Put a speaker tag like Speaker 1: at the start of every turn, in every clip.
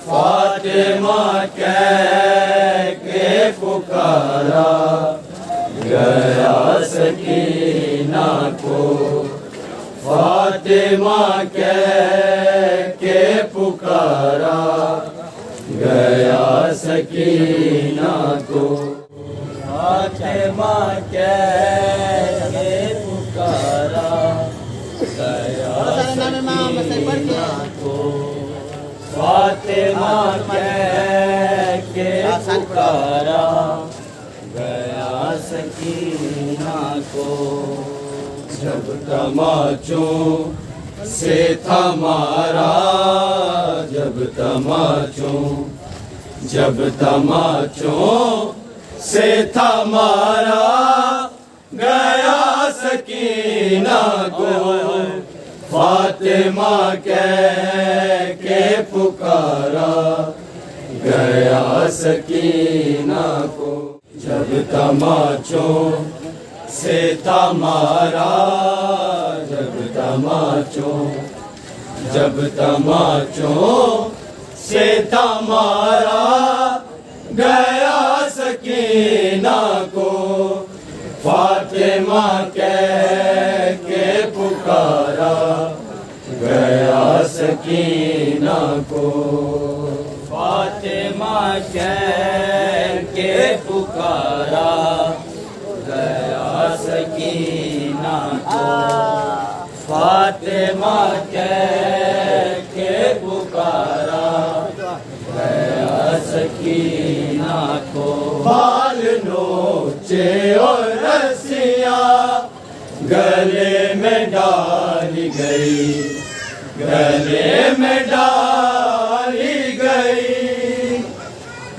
Speaker 1: فاطمہ کہہ کے پکارا گیا سکینہ کو، فاطمہ کہہ کے پکارا گیا سکینہ کو، فاطمہ کہہ کے پکارا گیا سکینہ کو، فاطمہ کہہ کے پکارا گیا سکینہ کو، جب تماچوں سے تھا مارا، جب تماچوں سے تھا مارا گیا سکینہ کو، فاطمہ کہہ کے پکارا گیا سکینہ کو، جب تماچوں سے تھا مارا، جب تماچوں سے تھا مارا گیا سکینہ کو، فاطمہ کہہ کے پکارا گیا سکینہ کو، فاطمہ کہہ کے پکارا گیا سکینہ کو، فاطمہ کہہ کے پکارا گیا سکینہ کو، بال نوچے اور رسیاں گلے میں ڈالی گئی، گلے میں ڈالی گئی،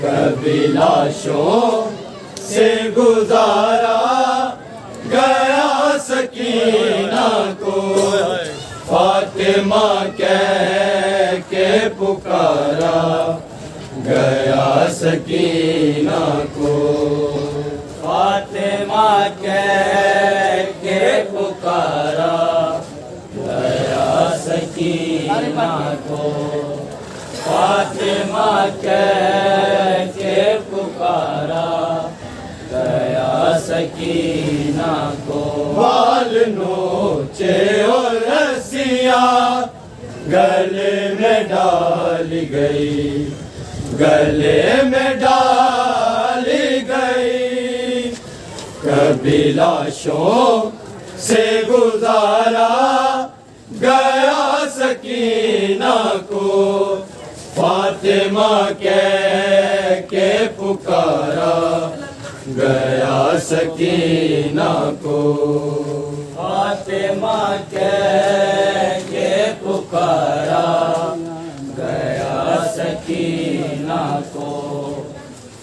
Speaker 1: کبھی لاشوں سے گزارا گیا سکینہ کو، فاطمہ کہہ کے پکارا گیا سکینہ کو، فاطمہ کہہ کے پکارا گیا سکینہ کو، فاطمہ کہہ کے پکارا گیا سکینہ کو، بال نوچے اور رسیاں گلے میں ڈالی گئی، گلے میں ڈالی گئی، کبھی لاشوں سے گزارا گیا سکینہ کو، فاطمہ کہہ کے پکارا گیا سکینہ کو، فاطمہ کہہ کے پکارا گیا سکینہ کو،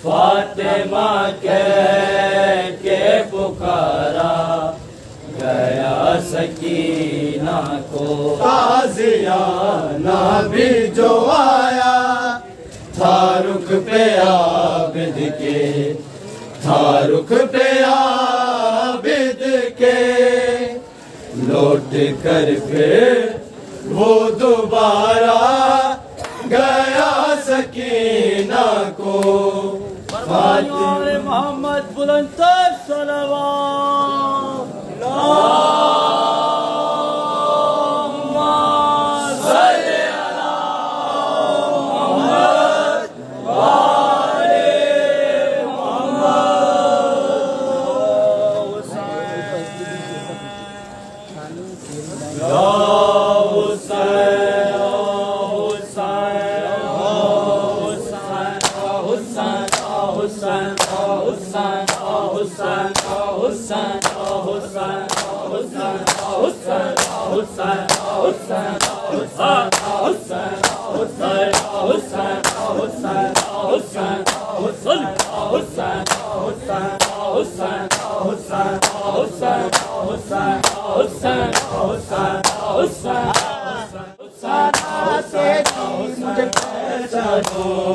Speaker 1: فاطمہ کہہ کے پکارا گیا سکینہ کو، تازیانہ بھی جو آیا تھا رخ پہ عابد کے، تھا رخ پہ عابد کے، لوٹ کر پھر وہ دوبارہ گیا سکینہ کو،
Speaker 2: محمد بلند تر صلوات، اللہم صلی علی محمد وآل محمد، یا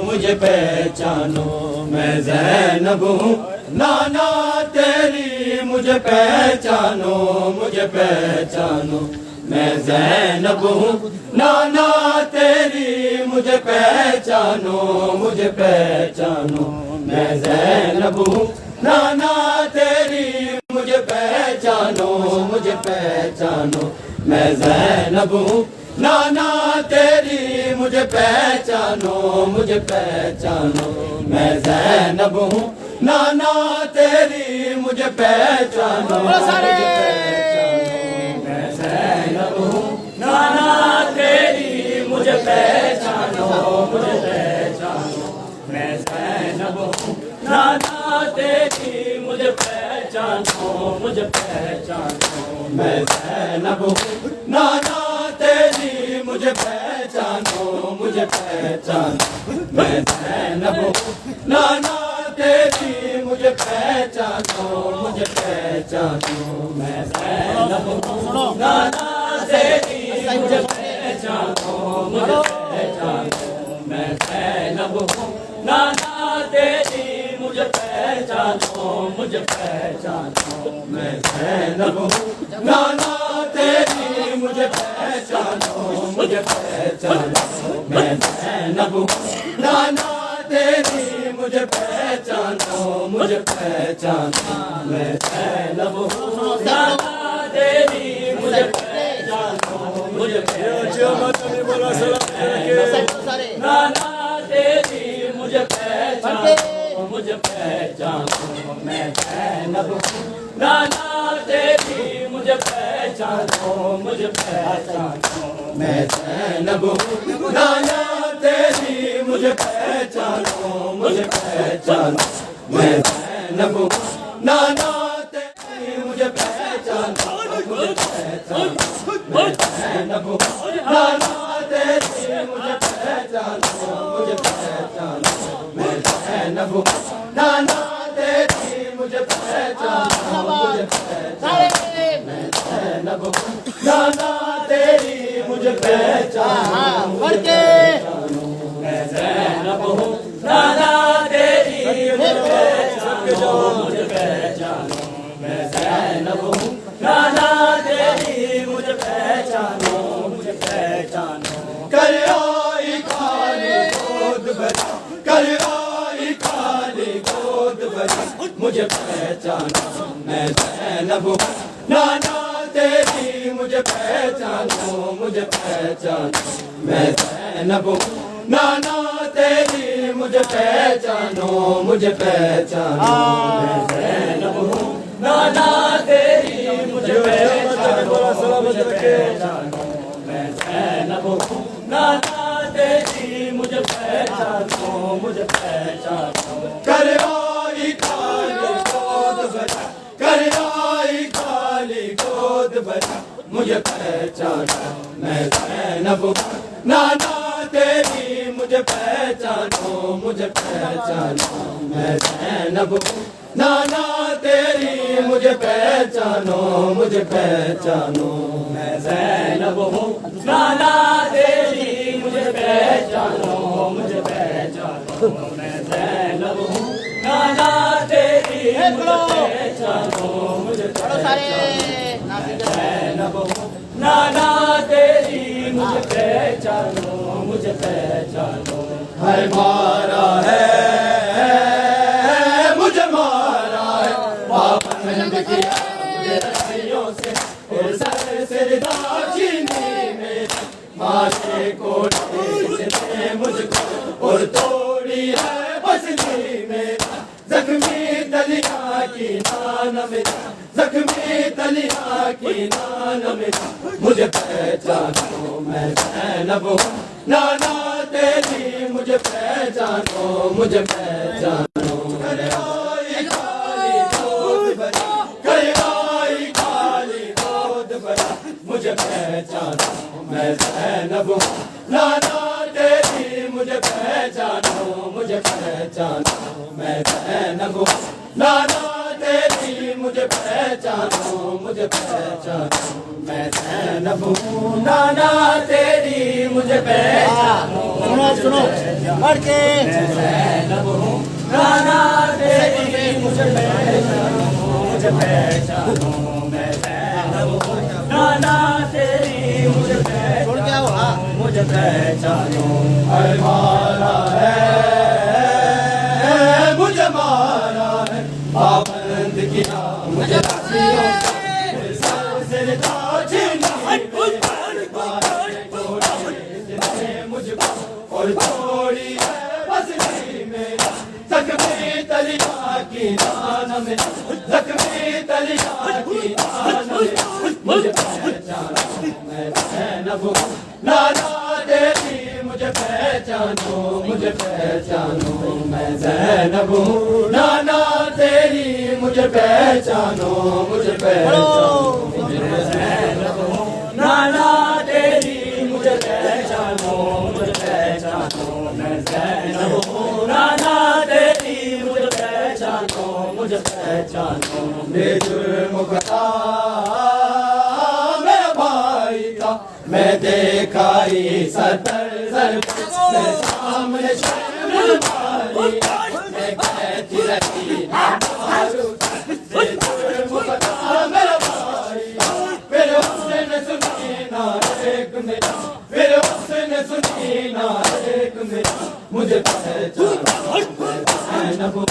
Speaker 1: مجھے پہچانو میں زینب ہوں نانا تیری، مجھے پہچانو میں زینب ہوں نانا تیری، تیری مجھے پہچانو مجھے پہچانو میں زینب ہوں نانا تیری مجھے پہچانو مجھے پہچانو میں زینب ہوں نانا تیری مجھے پہچانو مجھے پہچانو میں زینب ہوں نانا تیری مجھے پہچانو مجھے پہچانو میں زینب ہوں نانا تیری مجھے پہچانو مجھے پہچانو میں زینب ہوں نانا تیری مجھے پہچانو مجھے پہچانو میں زینب ہوں نانا تیری مجھے پہچانو مجھے پہچانو میں زینب ہوں نانا تیری مجھے پہچانو مجھے پہچانو میں زینب ہوں نانا تیری مجھے پہچانو مجھے پہچانو میں زینب ہوں نانا تیری مجھے پہچانو مجھے پہچانو میں زینب ہوں نانا تیری مجھے پہچانو مجھے پہچانو میں زینب ہوں نانا تیری مجھے پہچانو مجھے پہچانو میں زینب ہوں نانا تیری مجھے پہچانو مجھے نانا تیری مجھے پہچانو مجھے پہچانو میں زینب ہوں نانا تیری مجھے پہچانو مجھے پہچانو میں زینب ہوں نانا تیری مجھے پہچانو مجھے پہچانو میں زینب ہوں نانا تیری مجھے پہچانو مجھے پہچانو میں زینب ہوں نانا تیری مجھے پہچانو مجھے پہچانو میں زینب ہوں نانا تیری مجھے پہچانو مجھے پہچانو میں زینب ہوں نانا تیری مجھے پہچانو مجھے پہچانو میں زینب ہوں نانا تیری مجھے پہچانو مجھے پہچانو میں زینب ہوں نانا تیری مجھے پہچانو مجھے پہچانو کر آئی خالی گود بھری کر آئی خالی گود بھری مجھے پہچانو میں زینب ہوں نانا تیری مجھے پہچانو مجھے پہچانو میں زینب ہوں نانا تیری مجھے پہچانو مجھے پہچانو میں زینب ہوں نانا تیری مجھے پہچانو مجھے پہچانو میں زینب ہوں نانا تیری مجھے پہچانو مجھے پہچانو کر آئی خالی گود بھری کر آئی خالی گود بھری مجھے پہچانو میں زینب ہوں نانا تیری مجھے پہچانو مجھے پہچانو میں زینب ہوں نانا تیری مجھے پہچانو مجھے پہچانو میں زینب ہوں نانا تیری مجھے پہچانو مجھے پہچانو میں زینب ہوں نانا تیری مجھے پہچانو مجھے پہچانو میں زینب ہوں نانا تیری مجھے پہچانو مجھے پہچانو ہے مارا ہے مجھے مارا ہے پابند کیا مجھے رسیوں سے اور سر سے ردا چھینی میری ماشے کو نے مجھ کو اور توڑی ہے بسلی میرا زخمی دلیا کی نان میرا زخمی دلیا کی نان میرا مجھے پہچانو میں زینب ہوں نانا تیری مجھے پہچانو مجھے پہچانو کر آئی خالی گود بھری کر آئی خالی گود بھری مجھے پہچانو میں زینب ہوں نانا تیری مجھے پہچانو مجھے پہچانو میں زینب ہوں نانا تیری مجھے پہچانو مجھے پہچانو میں زینب ہوں نانا تیری مجھے پہچانو
Speaker 2: سنو پڑھ کے
Speaker 1: میں زینب ہوں نانا تیری مجھے پہچانو مجھے پہچانو میں زینب ہوں نانا تیری مجھے پہچانو مجھے پہچانو ہے مارا ہے مجھے مارا ہے پابند کیا مجھے راسیوں سے تاج مجھ کو اور تھوڑی ہے بس نہیں میرا زخمی تلیا کی دان میں زخمی تلیا کی دان میں مجھے پہچانو میں زینب ہوں نانا تیری مجھے پہچانو مجھے پہچانو میں زینب ہوں نانا تیری مجھے پہچانو مجھے پہچانو میں زینب ہوں نانا تیری مجھے پہچانو مجھے پہچانو میں زینب ہوں نانا تیری مجھے پہچانو مجھے پہچانو بے جرم بتا میرا بھائی تھا میں دیکھا ہی سطر سر میں سامنے شرم ماری میں کہتی رہی بے جرم بتا میرا بھائی میرے حسن سنی نا ایک میرا میرے حسن سنی نا ایک میرا مجھے پہچانو زینب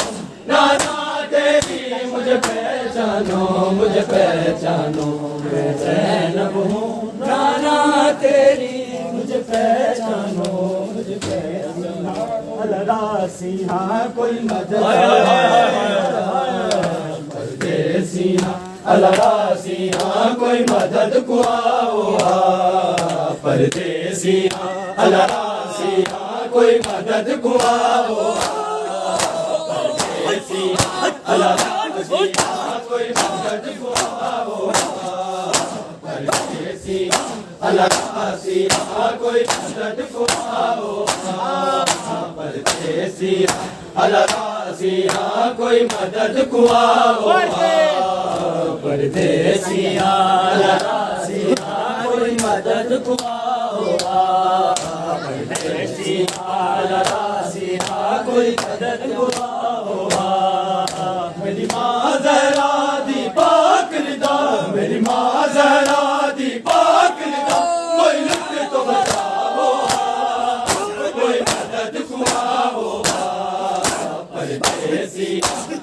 Speaker 1: نانا تیری مجھے پہچانو مجھے پہچانو میں زینب ہوں نانا تیری مجھے پہچانو مجھے پہچانو الراسی ہاں کوئی مدد پردیسی ہاں الراسی ہاں کوئی مدد کو آؤ پردیسی ہاں الراسی ہاں کوئی مدد کو آؤ پردیسی ہاں الراسی ہاں کوئی مدد کو آؤ پردیسی الراسی ہاں کوئی مدد کو آؤ پردیسی الراسی ہاں کوئی مدد کو آؤ پردیسی الراسی ہاں کوئی مدد کو آؤ پردیسی الراسی ہاں کوئی مدد کو آؤ میری ماں زہرا دی پاک رضا میری ماں زہرا دی پاک رضا کوئی لطف تو بتاؤ کوئی مدد کو آؤ پردیسی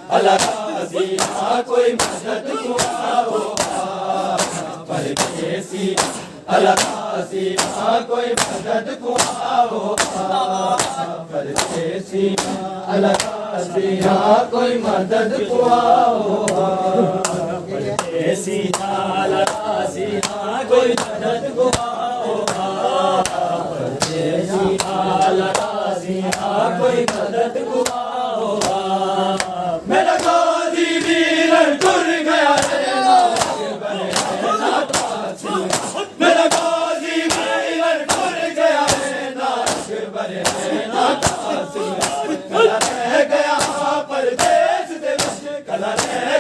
Speaker 1: الراسی ہاں کوئی مدد کو آؤ پردیسی الراسی ہاں کوئی مدد کو آؤ پردیسی الراسی ہاں کوئی مدد کو آؤ پردیسی الراسی ہاں کوئی مدد کو آؤ پردیسی الراسی ہاں کوئی مدد کو آؤ میرا غازی ویر ٹر گیا ہے میرا غازی ویر ٹر گیا ہے ناک برے کلا رہ گیا پردیس دے کلا رہ